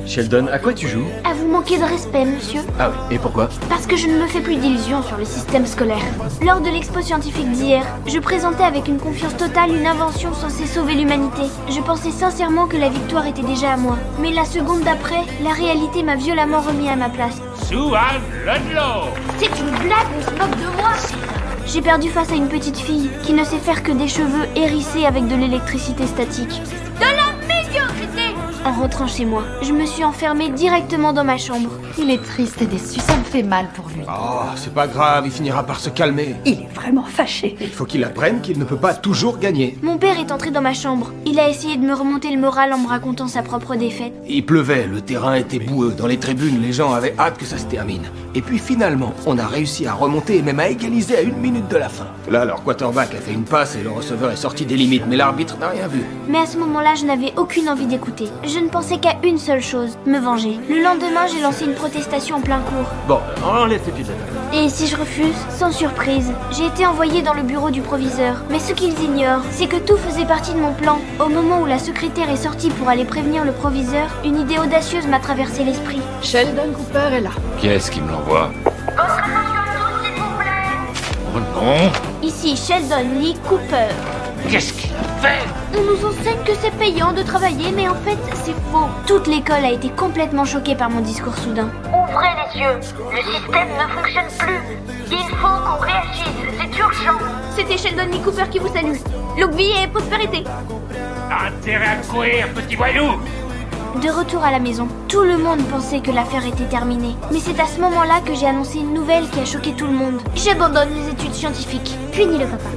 Sheldon, à quoi tu joues? À vous manquer de respect, monsieur. Ah oui, et pourquoi? Parce que je ne me fais plus d'illusions sur le système scolaire. Lors de l'expo scientifique d'hier, je présentais avec une confiance totale une invention censée sauver l'humanité. Je pensais sincèrement que la victoire était déjà à moi. Mais la seconde d'après, la réalité m'a violemment remis à ma place. Sue-Ann Ludlow! C'est une blague, on se moque de moi. J'ai perdu face à une petite fille qui ne sait faire que des cheveux hérissés avec de l'électricité statique. De la médiocrité! En rentrant chez moi, je me suis enfermée directement dans ma chambre. Il est triste et déçu, ça me fait mal pour lui. Oh, c'est pas grave, il finira par se calmer. Il est vraiment fâché. Il faut qu'il apprenne qu'il ne peut pas toujours gagner. Mon père est entré dans ma chambre. Il a essayé de me remonter le moral en me racontant sa propre défaite. Il pleuvait, le terrain était boueux. Dans les tribunes, les gens avaient hâte que ça se termine. Et puis finalement, on a réussi à remonter et même à égaliser à 1 minute de la fin. Là, leur quarterback a fait une passe et le receveur est sorti des limites, mais l'arbitre n'a rien vu. Mais à ce moment-là, je n'avais aucune envie d'écouter. Je ne pensais qu'à une seule chose, me venger. Le lendemain, j'ai lancé une protestation en plein cours. Bon, enlève tes pieds de la table. Et si je refuse, sans surprise, j'ai été envoyée dans le bureau du proviseur. Mais ce qu'ils ignorent, c'est que tout faisait partie de mon plan. Au moment où la secrétaire est sortie pour aller prévenir le proviseur, une idée audacieuse m'a traversé l'esprit. Sheldon Cooper est là. Qui est-ce qui me l'envoie? Votre attention tous, s'il vous plaît. Oh non! Ici Sheldon Lee Cooper. Qu'est-ce qu'il a fait? On nous enseigne que c'est payant de travailler, mais en fait, c'est faux. Toute l'école a été complètement choquée par mon discours soudain. Ouvrez les yeux, le système ne fonctionne plus. Il faut qu'on réagisse, c'est urgent. C'était Sheldon Lee Cooper qui vous salue. Longue vie et prospérité. Intérêt à courir, petit voyou! De retour à la maison, tout le monde pensait que l'affaire était terminée. Mais c'est à ce moment-là que j'ai annoncé une nouvelle qui a choqué tout le monde. J'abandonne les études scientifiques. Puis ni le papa.